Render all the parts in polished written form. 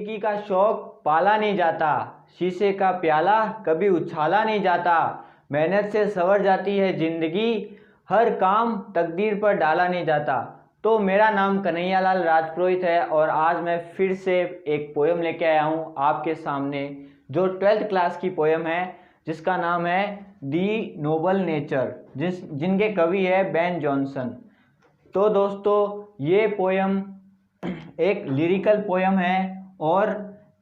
जिंदगी का शौक पाला नहीं जाता, शीशे का प्याला कभी उछाला नहीं जाता, मेहनत से संवर जाती है जिंदगी, हर काम तकदीर पर डाला नहीं जाता। तो मेरा नाम कन्हैयालाल राजपुरोहित है और आज मैं फिर से एक पोयम लेके आया हूँ आपके सामने, जो 12th क्लास की पोयम है, जिसका नाम है दी नोबल नेचर, जिनके कवि है बेन जॉनसन। तो दोस्तों, ये पोयम एक लिरिकल पोयम है और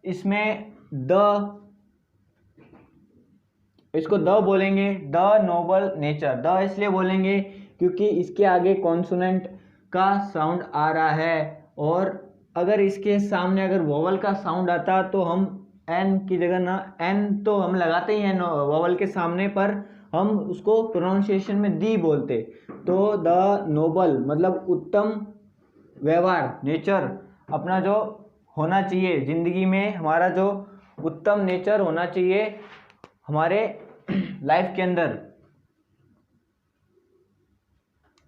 इसमें इसको द बोलेंगे, द नोबल नेचर। द इसलिए बोलेंगे क्योंकि इसके आगे कॉन्सोनेंट का साउंड आ रहा है, और अगर इसके सामने अगर वोवल का साउंड आता तो हम एन की जगह ना, एन तो हम लगाते ही हैं वोवल के सामने, पर हम उसको प्रोनाउंसिएशन में दी बोलते। तो द नोबल मतलब उत्तम व्यवहार, नेचर अपना जो होना चाहिए ज़िंदगी में, हमारा जो उत्तम नेचर होना चाहिए हमारे लाइफ के अंदर,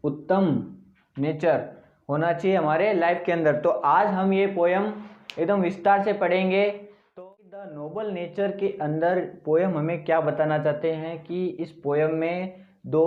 उत्तम नेचर होना चाहिए हमारे लाइफ के अंदर। तो आज हम ये पोयम एकदम विस्तार से पढ़ेंगे। तो द नोबल नेचर के अंदर पोयम हमें क्या बताना चाहते हैं कि इस पोयम में दो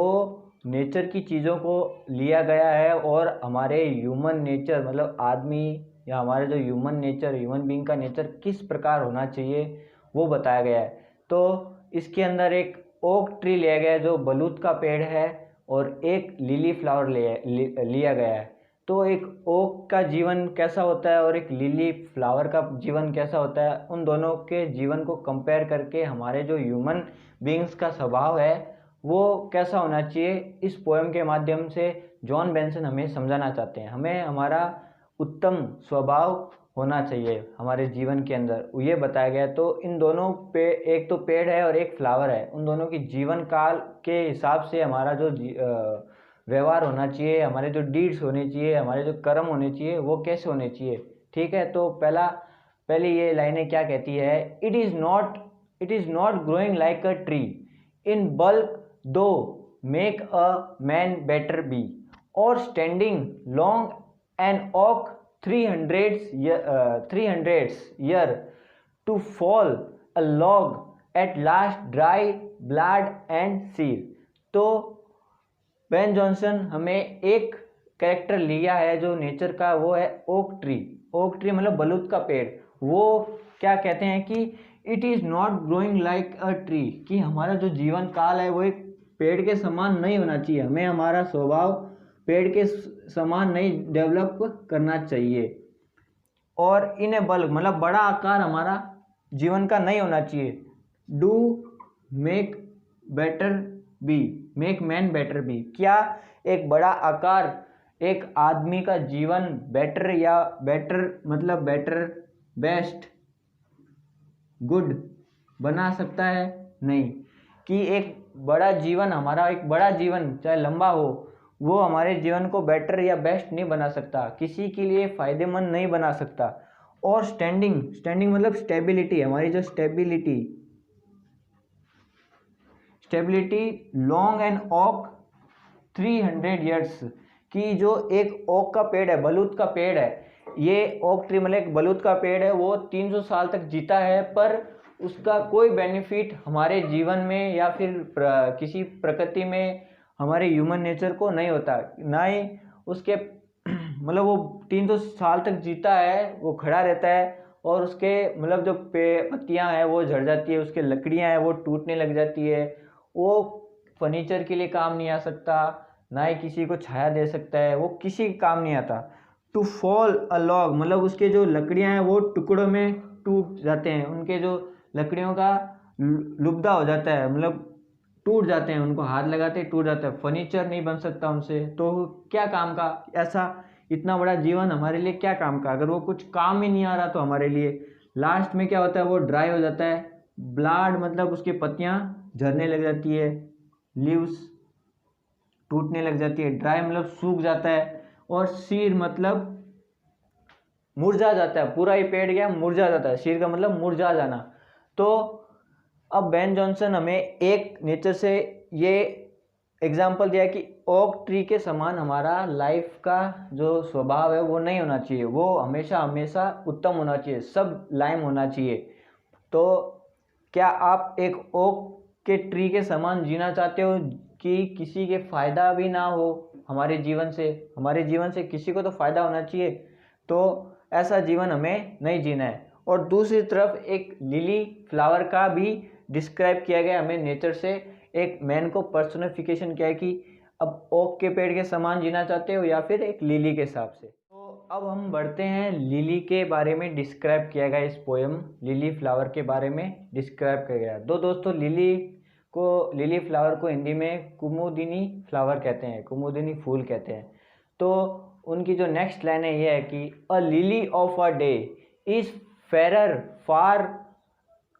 नेचर की चीज़ों को लिया गया है और हमारे ह्यूमन नेचर मतलब आदमी या हमारे जो ह्यूमन नेचर, ह्यूमन बीइंग का नेचर किस प्रकार होना चाहिए वो बताया गया है। तो इसके अंदर एक ओक ट्री लिया गया है जो बलूत का पेड़ है, और एक लिली फ्लावर लिया गया है। तो एक ओक का जीवन कैसा होता है और एक लिली फ्लावर का जीवन कैसा होता है, उन दोनों के जीवन को कंपेयर करके हमारे जो ह्यूमन बीइंग्स का स्वभाव है वो कैसा होना चाहिए, इस पोएम के माध्यम से जॉन बेंसन हमें समझाना चाहते हैं। हमें हमारा उत्तम स्वभाव होना चाहिए हमारे जीवन के अंदर, ये बताया गया। तो इन दोनों पे, एक तो पेड़ है और एक फ्लावर है, उन दोनों की जीवन काल के हिसाब से हमारा जो व्यवहार होना चाहिए, हमारे जो डीड्स होने चाहिए, हमारे जो कर्म होने चाहिए वो कैसे होने चाहिए। ठीक है, तो पहले ये लाइनें क्या कहती है, it is not growing like a tree in bulk doth make a man better be, और standing long an oak 300 year to fall a log at last dry blood and seal। तो बेन जॉनसन हमें एक character लिया है जो nature का, वो है ओक ट्री। ओक ट्री मतलब बलूत का पेड़। वो क्या कहते हैं कि it is not growing like a tree, कि हमारा जो जीवन काल है वो एक पेड़ के समान नहीं होना चाहिए, हमें हमारा स्वभाव पेड़ के समान नहीं डेवलप करना चाहिए। और इन ए बल्क मतलब बड़ा आकार हमारा जीवन का नहीं होना चाहिए। Do make better be, make man better B, क्या एक बड़ा आकार एक आदमी का जीवन बेटर, या बेटर मतलब बेटर, बेस्ट, गुड बना सकता है? नहीं। कि एक बड़ा जीवन, हमारा एक बड़ा जीवन चाहे लंबा हो, वो हमारे जीवन को बेटर या बेस्ट नहीं बना सकता, किसी के लिए फ़ायदेमंद नहीं बना सकता। और स्टैंडिंग मतलब स्टेबिलिटी, हमारी जो stability long and oak 300 years, की जो एक ओक का पेड़ है, बलूत का पेड़ है, ये ओक ट्री मतलब एक बलूत का पेड़ है, वो 300 साल तक जीता है, पर उसका कोई बेनिफिट हमारे जीवन में या फिर किसी प्रकृति में हमारे ह्यूमन नेचर को नहीं होता, ना ही उसके मतलब वो 300 साल तक जीता है, वो खड़ा रहता है, और उसके मतलब जो पत्तियां हैं वो झड़ जाती है, उसके लकड़ियां हैं वो टूटने लग जाती है, वो फर्नीचर के लिए काम नहीं आ सकता, ना ही किसी को छाया दे सकता है, वो किसी काम नहीं आता। टू फॉल अ लॉग मतलब उसके जो लकड़ियां हैं वो टुकड़ों में टूट जाते हैं, उनके जो लकड़ियों का लुब्धा हो जाता है, मतलब टूट जाते हैं, उनको हाथ लगाते टूट जाता है, फर्नीचर नहीं बन सकता उनसे। तो क्या काम का, ऐसा इतना बड़ा जीवन हमारे लिए क्या काम का, अगर वो कुछ काम ही नहीं आ रहा तो हमारे लिए लास्ट में क्या होता है, वो ड्राई हो जाता है। ब्लाड मतलब उसकी पत्तियां झरने लग जाती है, लीव्स टूटने लग जाती है, ड्राई मतलब सूख जाता है, और शीर मतलब मुरझा जाता है, पूरा ही पेड़ गया मुरझा जाता है, शीर का मतलब मुरझा जाना। तो अब बेन जॉनसन हमें एक नेचर से ये एग्जाम्पल दिया कि ओक ट्री के समान हमारा लाइफ का जो स्वभाव है वो नहीं होना चाहिए, वो हमेशा हमेशा उत्तम होना चाहिए, सब लाइम होना चाहिए। तो क्या आप एक ओक के ट्री के समान जीना चाहते हो कि किसी के फ़ायदा भी ना हो हमारे जीवन से? हमारे जीवन से किसी को तो फ़ायदा होना चाहिए, तो ऐसा जीवन हमें नहीं जीना है। और दूसरी तरफ एक लिली फ्लावर का भी डिस्क्राइब किया गया हमें नेचर से, एक मैन को पर्सोनिफिकेशन किया है कि अब ओक के पेड़ के समान जीना चाहते हो या फिर एक लिली के हिसाब से। तो अब हम बढ़ते हैं लिली के बारे में डिस्क्राइब किया गया इस पोएम, लिली फ्लावर के बारे में डिस्क्राइब किया गया। दोस्तों लिली फ्लावर को हिंदी में कुमुदिनी फ्लावर कहते हैं, कुमुदिनी फूल कहते हैं। तो उनकी जो नेक्स्ट लाइन है ये है कि a lily of a day is fairer far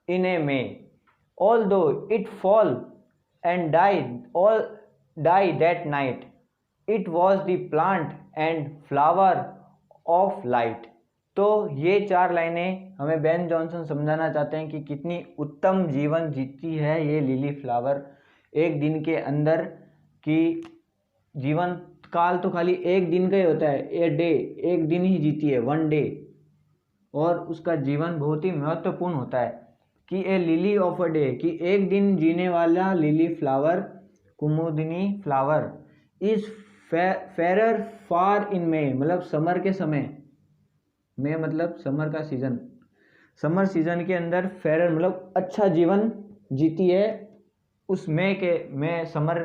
in a May although it fall and die that night, it was the plant and flower of light। तो ये 4 लाइनें हमें बेन जॉनसन समझाना चाहते हैं कि कितनी उत्तम जीवन जीती है ये लिली फ्लावर एक दिन के अंदर, कि जीवन काल तो खाली एक दिन का ही होता है, ए डे, एक दिन ही जीती है, 1 डे, और उसका जीवन बहुत ही महत्वपूर्ण होता है। कि a lily of a day, कि एक दिन जीने वाला लिली फ्लावर, कुमुदिनी flower, is fairer far in May, मतलब समर के समय में, मतलब समर का सीजन, समर सीजन के अंदर फेरर मतलब अच्छा जीवन जीती है। उस में समर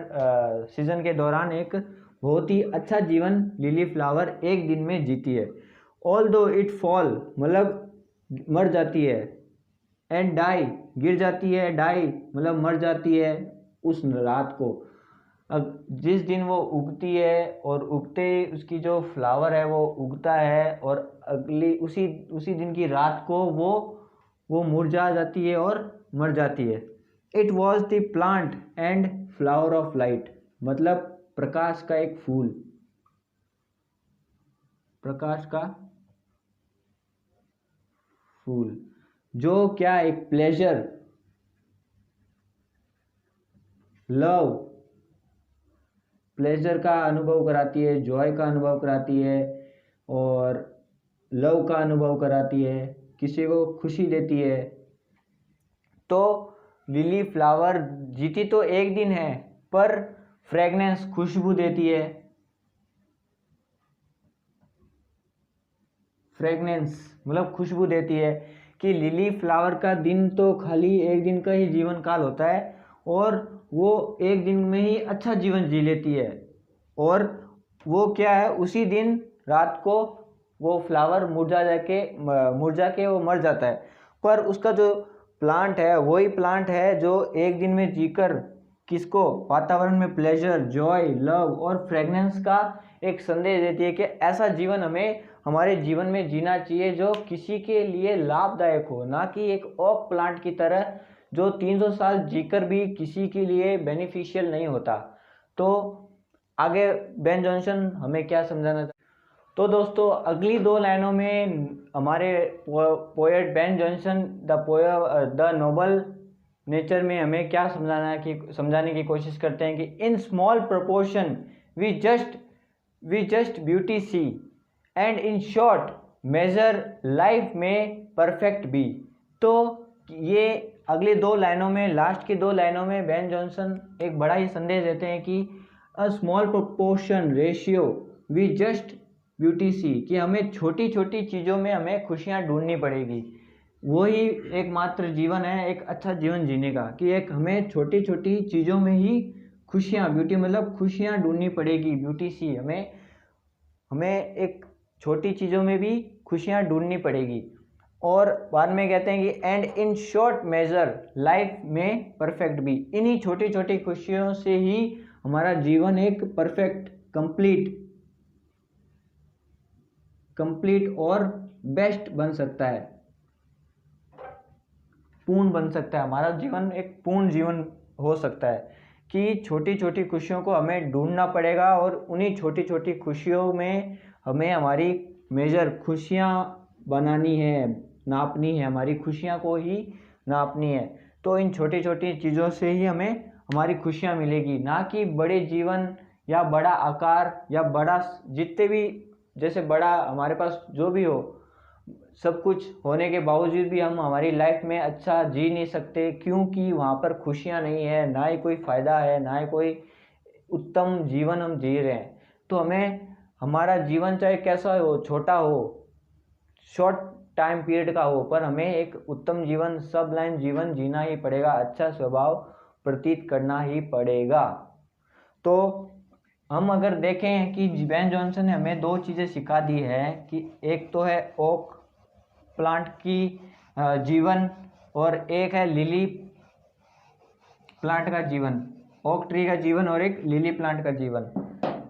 सीजन के दौरान एक बहुत ही अच्छा जीवन लिली फ्लावर एक दिन में जीती है। ऑल दो इट फॉल मतलब मर जाती है, एंड डाई गिर जाती है, डाई मतलब मर जाती है उस रात को। अब जिस दिन वो उगती है और उगते उसकी जो फ्लावर है वो उगता है, और अगली उसी दिन की रात को वो मुरझा जाती है और मर जाती है। It was the plant and flower of light, मतलब प्रकाश का एक फूल, प्रकाश का फूल, जो क्या एक प्लेजर, लव, प्लेजर का अनुभव कराती है, जॉय का अनुभव कराती है, और लव का अनुभव कराती है, किसी को खुशी देती है। तो लिली फ्लावर जीती तो एक दिन है, पर फ्रेगनेंस खुशबू देती है, फ्रेगनेंस मतलब खुशबू देती है, कि लिली फ्लावर का दिन तो खाली एक दिन का ही जीवन काल होता है, और वो एक दिन में ही अच्छा जीवन जी लेती है, और वो क्या है उसी दिन रात को वो फ्लावर मुरझा के वो मर जाता है। पर उसका जो प्लांट है वही प्लांट है जो एक दिन में जीकर किसको, वातावरण में प्लेजर, जॉय, लव और फ्रेगनेंस का एक संदेश देती है कि ऐसा जीवन हमें हमारे जीवन में जीना चाहिए जो किसी के लिए लाभदायक हो, ना कि एक ओक प्लांट की तरह जो 300 साल जीकर भी किसी के लिए बेनिफिशियल नहीं होता। तो आगे बेन जॉनसन हमें क्या समझाना। तो दोस्तों अगली 2 लाइनों में हमारे poet Ben Jonson the noble nature में हमें क्या समझाने की कोशिश करते हैं कि in small proportion we just beauty see and in short measure life में परफेक्ट बी। तो ये अगली 2 लाइनों में, लास्ट की 2 लाइनों में बेन जॉनसन एक बड़ा ही संदेश देते हैं कि a small proportion ratio we just beauty see, कि हमें छोटी छोटी चीज़ों में हमें खुशियाँ ढूंढनी पड़ेगी, वही एकमात्र जीवन है एक अच्छा जीवन जीने का, कि एक हमें छोटी छोटी चीज़ों में ही खुशियाँ, ब्यूटी मतलब खुशियाँ ढूंढनी पड़ेगी, ब्यूटी सी, हमें एक छोटी चीज़ों में भी खुशियाँ ढूंढनी पड़ेगी। और बाद में कहते हैं कि and in short measure life में परफेक्ट भी, इन्हीं छोटी छोटी खुशियों से ही हमारा जीवन एक परफेक्ट, कंप्लीट और बेस्ट बन सकता है, पूर्ण बन सकता है, हमारा जीवन एक पूर्ण जीवन हो सकता है। कि छोटी छोटी खुशियों को हमें ढूंढना पड़ेगा, और उन्हीं छोटी छोटी खुशियों में हमें हमारी मेजर खुशियाँ बनानी है, नापनी है, हमारी खुशियाँ को ही नापनी है। तो इन छोटी छोटी चीज़ों से ही हमें हमारी खुशियाँ मिलेगी, ना कि बड़े जीवन या बड़ा आकार या बड़ा जितने भी, जैसे बड़ा हमारे पास जो भी हो, सब कुछ होने के बावजूद भी हम हमारी लाइफ में अच्छा जी नहीं सकते, क्योंकि वहाँ पर खुशियाँ नहीं है, ना ही कोई फ़ायदा है, ना ही कोई उत्तम जीवन हम जी रहे हैं। तो हमें हमारा जीवन चाहे कैसा हो, छोटा हो, शॉर्ट टाइम पीरियड का हो, पर हमें एक उत्तम जीवन, सबलाइन जीवन जीना ही पड़ेगा, अच्छा स्वभाव प्रतीत करना ही पड़ेगा। तो हम अगर देखें कि बेन जॉनसन ने हमें दो चीज़ें सिखा दी है कि एक तो है ओक प्लांट की जीवन, और एक है लिली प्लांट का जीवन, ओक ट्री का जीवन और एक लिली प्लांट का जीवन।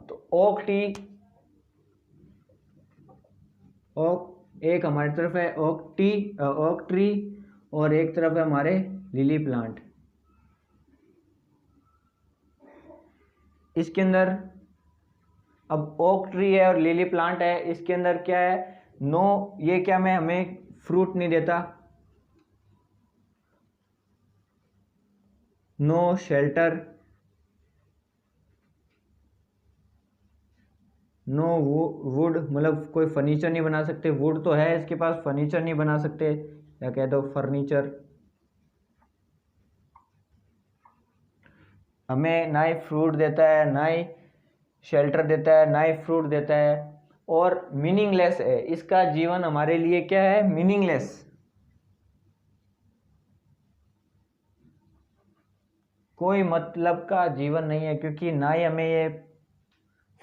तो ओक एक हमारी तरफ है ओक ट्री और एक तरफ है हमारे लिली प्लांट। इसके अंदर अब ओक ट्री है और लिली प्लांट है, इसके अंदर क्या है, ये क्या में हमें फ्रूट नहीं देता, नो शेल्टर, नो वुड, मतलब कोई फर्नीचर नहीं बना सकते, वुड तो है इसके पास, फर्नीचर नहीं बना सकते, या कह दो फर्नीचर। हमें ना ही फ्रूट देता है, ना ही शेल्टर देता है, ना ही फ्रूट देता है, और मीनिंगलेस है इसका जीवन हमारे लिए। क्या है? मीनिंगलेस। कोई मतलब का जीवन नहीं है, क्योंकि ना ही हमें ये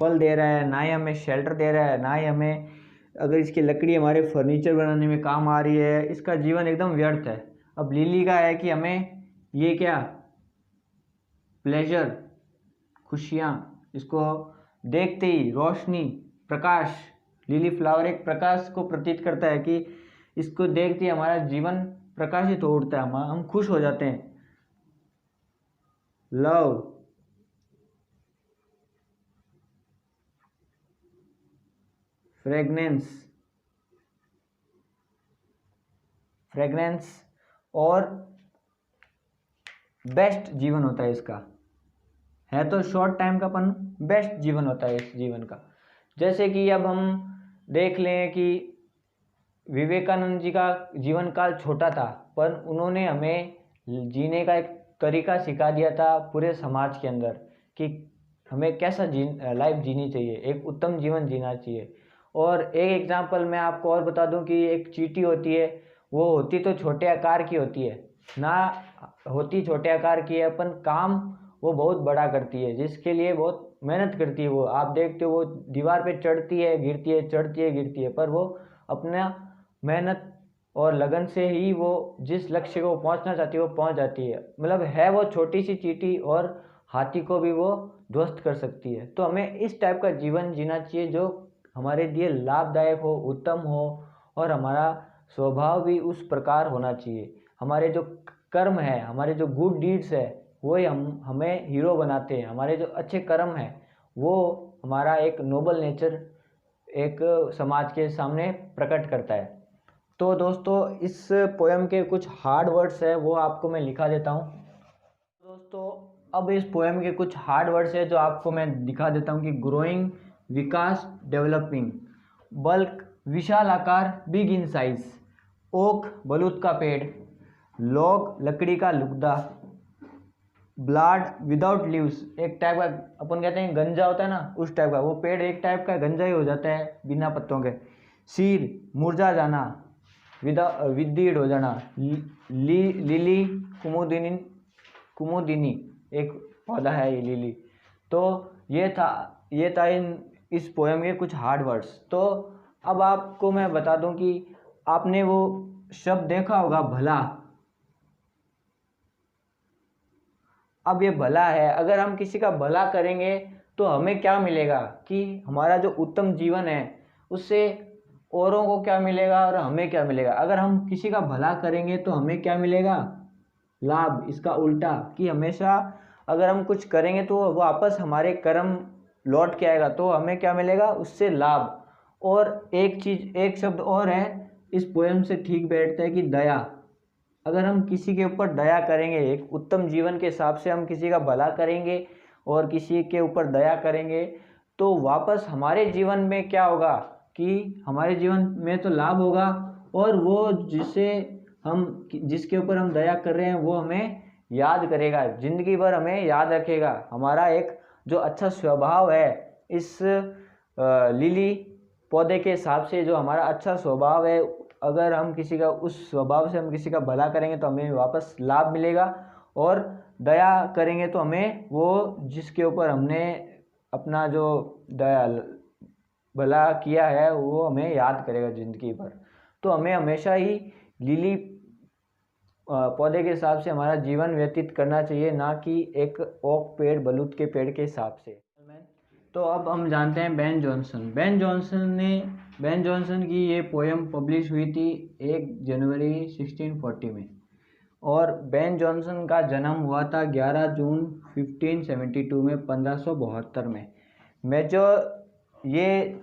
फल दे रहा है, ना ही हमें शेल्टर दे रहा है, ना ही हमें, अगर इसकी लकड़ी हमारे फर्नीचर बनाने में काम आ रही है, इसका जीवन एकदम व्यर्थ है। अब लिली का है कि हमें ये क्या, प्लेजर, खुशियाँ, इसको देखते ही रोशनी, प्रकाश, लिली फ्लावर एक प्रकाश को प्रतीत करता है कि इसको देखते ही हमारा जीवन प्रकाशित हो उठता है, हम खुश हो जाते हैं। लव, फ्रेगनेंस और बेस्ट जीवन होता है इसका, है तो शॉर्ट टाइम का, पर बेस्ट जीवन होता है इस जीवन का। जैसे कि अब हम देख लें कि विवेकानंद जी का जीवन काल छोटा था, पर उन्होंने हमें जीने का एक तरीका सिखा दिया था पूरे समाज के अंदर, कि हमें कैसा लाइफ जीनी चाहिए, एक उत्तम जीवन जीना चाहिए। और एक एग्जांपल मैं आपको और बता दूं कि एक चींटी होती है, वो होती तो छोटे आकार की होती है, ना होती छोटे आकार की है, अपन काम वो बहुत बड़ा करती है, जिसके लिए बहुत मेहनत करती है। वो आप देखते हो, वो दीवार पे चढ़ती है, गिरती है, चढ़ती है, गिरती है, पर वो अपना मेहनत और लगन से ही वो जिस लक्ष्य को पहुंचना चाहती है वो पहुंच जाती है। मतलब है वो छोटी सी चींटी, और हाथी को भी वो ध्वस्त कर सकती है। तो हमें इस टाइप का जीवन जीना चाहिए जो हमारे लिए लाभदायक हो, उत्तम हो, और हमारा स्वभाव भी उस प्रकार होना चाहिए। हमारे जो कर्म है, हमारे जो गुड डीड्स है, वो ही हमें हीरो बनाते हैं। हमारे जो अच्छे कर्म हैं वो हमारा एक नोबल नेचर एक समाज के सामने प्रकट करता है। तो दोस्तों, इस पोएम के कुछ हार्ड वर्ड्स है वो आपको मैं लिखा देता हूँ। दोस्तों, अब इस पोएम के कुछ हार्ड वर्ड्स है जो आपको मैं दिखा देता हूँ कि ग्रोइंग, विकास, डेवलपिंग, बल्क, विशाल आकार, बिग इन साइज, ओक, बलूत का पेड़, लॉग, लकड़ी का लुगदा, ब्लाड विदाउट लीव्स, एक टाइप का अपन कहते हैं गंजा होता है ना, उस टाइप का वो पेड़ एक टाइप का गंजा ही हो जाता है बिना पत्तों के। सीर, मुरझा जाना, विदीड हो जाना। लिली, कुमुदिनी एक पौधा है ये लिली। तो ये था इस पोएम के कुछ हार्ड वर्ड्स। तो अब आपको मैं बता दूं कि आपने वो शब्द देखा होगा, भला। अब ये भला है, अगर हम किसी का भला करेंगे तो हमें क्या मिलेगा, कि हमारा जो उत्तम जीवन है उससे औरों को क्या मिलेगा और हमें क्या मिलेगा। अगर हम किसी का भला करेंगे तो हमें क्या मिलेगा, लाभ। इसका उल्टा, कि हमेशा अगर हम कुछ करेंगे तो वो वापस हमारे कर्म लौट के आएगा, तो हमें क्या मिलेगा, उससे लाभ। और एक शब्द और है इस पोएम से ठीक बैठता है कि दया। अगर हम किसी के ऊपर दया करेंगे, एक उत्तम जीवन के हिसाब से हम किसी का भला करेंगे और किसी के ऊपर दया करेंगे, तो वापस हमारे जीवन में क्या होगा कि हमारे जीवन में तो लाभ होगा, और वो जिसके ऊपर हम दया कर रहे हैं वो हमें याद करेगा, जिंदगी भर हमें याद रखेगा। हमारा एक जो अच्छा स्वभाव है, इस लिली पौधे के हिसाब से जो हमारा अच्छा स्वभाव है, अगर हम किसी का उस स्वभाव से हम किसी का भला करेंगे तो हमें वापस लाभ मिलेगा, और दया करेंगे तो हमें वो जिसके ऊपर हमने अपना जो दया भला किया है वो हमें याद करेगा ज़िंदगी भर। तो हमें हमेशा ही लिली पौधे के हिसाब से हमारा जीवन व्यतीत करना चाहिए, ना कि एक ओक पेड़ बलूत के पेड़ के हिसाब से। तो अब हम जानते हैं बेन जॉनसन। बेन जॉनसन की ये पोयम पब्लिश हुई थी 1 जनवरी 1640 में, और बेन जॉनसन का जन्म हुआ था 11 जून 1572 में, 1572 में। ये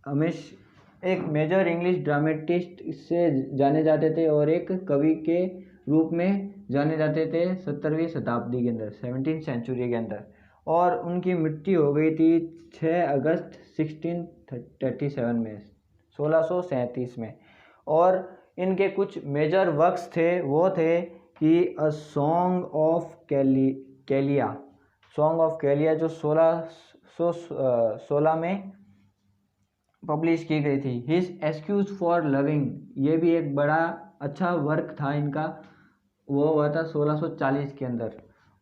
हमेशा एक मेजर इंग्लिश ड्रामेटिस्ट से जाने जाते थे और एक कवि के रूप में जाने जाते थे 17वीं शताब्दी के अंदर, 17th सेंचुरी के अंदर, और उनकी मृत्यु हो गई थी 6 अगस्त 1637 में, 1637 में। और इनके कुछ मेजर वर्क्स थे, वो थे कि अ सॉन्ग ऑफ कैलिया, जो 1616 में पब्लिश की गई थी। हिज एक्सक्यूज फॉर लविंग, ये भी एक बड़ा अच्छा वर्क था इनका, वो हुआ था 1640 के अंदर।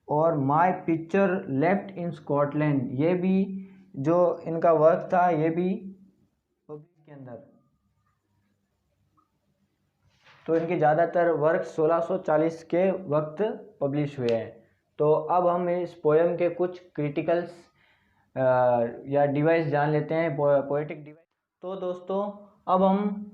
और my picture left in Scotland, ये भी जो इनका वर्क था, ये भी पब्लिश के अंदर। तो इनके ज़्यादातर वर्क 1640 के वक्त पब्लिश हुए हैं। तो अब हम इस पोएम के कुछ क्रिटिकल्स या डिवाइस जान लेते हैं, पोएटिक डिवाइस। तो दोस्तों, अब हम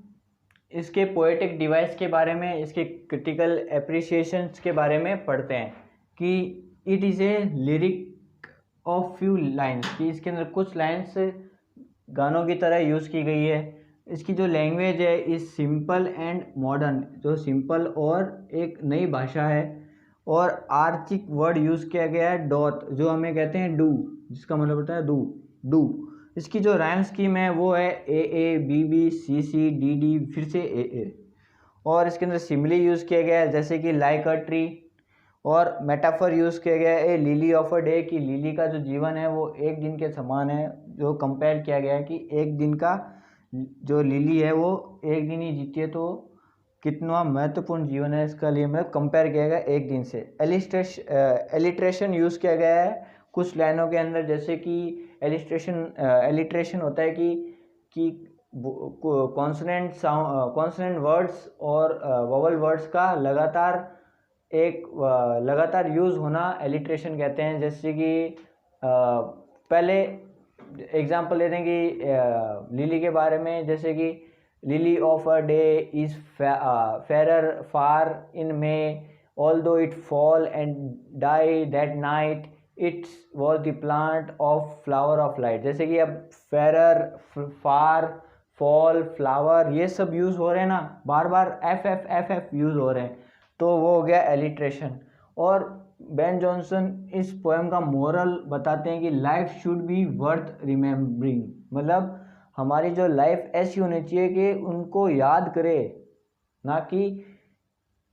इसके पोएटिक डिवाइस के बारे में, इसके क्रिटिकल एप्रिसिएशंस के बारे में पढ़ते हैं कि it is a lyric of few lines, कि इसके अंदर कुछ लाइन्स गानों की तरह यूज़ की गई है। इसकी जो लैंग्वेज है इज़ सिंपल एंड मॉडर्न, जो सिंपल और एक नई भाषा है। और आर्चिक वर्ड यूज़ किया गया है डॉट, जो हमें कहते हैं डू, जिसका मतलब होता है डू। इसकी जो राइम स्कीम है वो है A B B C C D D, फिर से ए। और इसके अंदर सिमिली यूज़ किया गया है, जैसे कि लाइक अ ट्री। और मेटाफर यूज़ किया गया है ए लिली ऑफ अ डे, कि लिली का जो जीवन है वो एक दिन के समान है। जो कंपेयर किया गया है कि एक दिन का जो लिली है वो एक दिन ही जीती है, तो कितना महत्वपूर्ण जीवन है इसका लिए मैं कंपेयर किया गया एक दिन से। एलिट्रेशन यूज़ किया गया है कुछ लाइनों के अंदर, जैसे कि एलिट्रेशन होता है कि कॉन्सोनेंट वर्ड्स और वोवल वर्ड्स का लगातार यूज़ होना एलिट्रेशन कहते हैं। जैसे कि पहले एग्जांपल लेते हैं कि लिली के बारे में, जैसे कि lily of a day is fairer far in May, although it fall and die that night, its was the plant of flower of light. जैसे कि अब फेरर, फार, फॉल, फ्लावर, ये सब यूज़ हो रहे हैं ना, बार बार एफ यूज़ हो रहे हैं, तो वो हो गया एलिट्रेशन। और बेन जॉनसन इस पोएम का मोरल बताते हैं कि life should be worth remembering, मतलब हमारी जो लाइफ ऐसी होनी चाहिए कि उनको याद करे, ना कि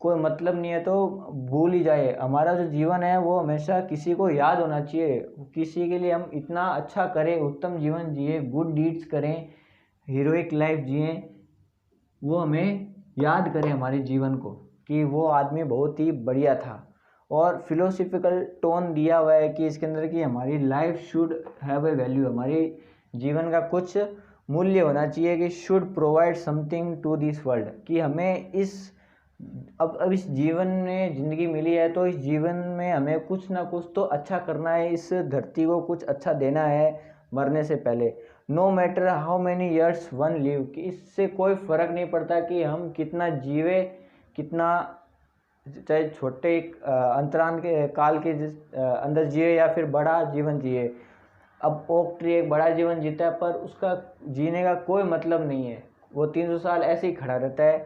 कोई मतलब नहीं है तो भूल ही जाए। हमारा जो जीवन है वो हमेशा किसी को याद होना चाहिए, किसी के लिए हम इतना अच्छा करें, उत्तम जीवन जिए, गुड डीड्स करें, हीरोइक लाइफ जिए, वो हमें याद करें हमारे जीवन को कि वो आदमी बहुत ही बढ़िया था। और फिलोसफिकल टोन दिया हुआ है कि इसके अंदर कि हमारी life should have a value, हमारी जीवन का कुछ मूल्य होना चाहिए, कि should provide something to this world, कि हमें अब इस जीवन में ज़िंदगी मिली है तो इस जीवन में हमें कुछ ना कुछ तो अच्छा करना है, इस धरती को कुछ अच्छा देना है मरने से पहले। No matter how many years one live, कि इससे कोई फ़र्क नहीं पड़ता कि हम कितना जीवे, कितना चाहे छोटे अंतराल के काल के अंदर जिए या फिर बड़ा जीवन जिए। अब ओक ट्री एक बड़ा जीवन जीता है पर उसका जीने का कोई मतलब नहीं है, वो 300 साल ऐसे ही खड़ा रहता है,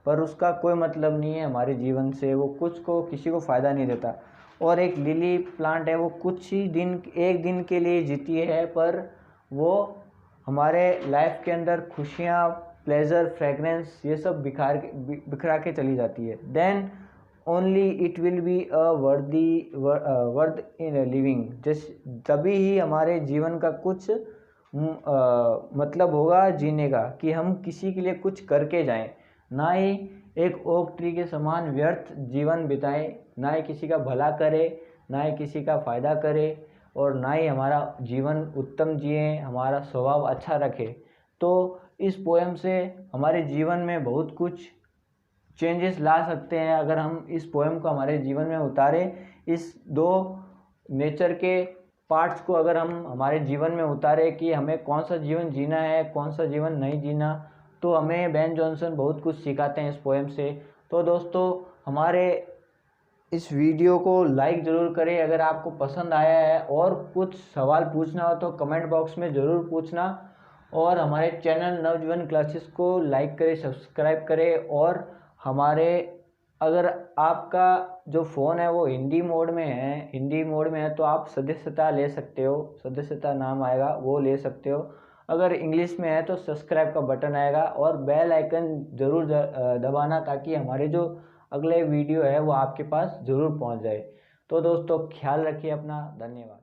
पर उसका कोई मतलब नहीं है हमारे जीवन से, वो किसी को फ़ायदा नहीं देता। और एक लिली प्लांट है, वो कुछ ही दिन, एक दिन के लिए जीती है, पर वो हमारे लाइफ के अंदर खुशियाँ, प्लेजर, फ्रेगनेंस ये सब बिखरा के चली जाती है। Then only it will be a worth in living. तभी ही हमारे जीवन का कुछ मतलब होगा जीने का, कि हम किसी के लिए कुछ करके जाएं, ना ही एक ओक ट्री के समान व्यर्थ जीवन बिताएं, ना ही किसी का भला करे, ना ही किसी का फ़ायदा करे, और ना ही हमारा जीवन उत्तम जिए, हमारा स्वभाव अच्छा रखे। तो इस पोएम से हमारे जीवन में बहुत कुछ चेंजेस ला सकते हैं अगर हम इस पोएम को हमारे जीवन में उतारें। इस दो नेचर के पार्ट्स को अगर हम हमारे जीवन में उतारें कि हमें कौन सा जीवन जीना है, कौन सा जीवन नहीं जीना, तो हमें बेन जॉनसन बहुत कुछ सिखाते हैं इस पोएम से। तो दोस्तों, हमारे इस वीडियो को लाइक ज़रूर करें अगर आपको पसंद आया है, और कुछ सवाल पूछना हो तो कमेंट बॉक्स में ज़रूर पूछना, और हमारे चैनल नवजीवन क्लासेस को लाइक करें, सब्सक्राइब करें। और हमारे, अगर आपका जो फ़ोन है वो हिंदी मोड में है तो आप सदस्यता ले सकते हो, सदस्यता नाम आएगा वो ले सकते हो। अगर इंग्लिश में है तो सब्सक्राइब का बटन आएगा, और बेल आइकन ज़रूर दबाना, ताकि हमारे जो अगले वीडियो है वो आपके पास ज़रूर पहुंच जाए। तो दोस्तों, ख्याल रखिए अपना। धन्यवाद।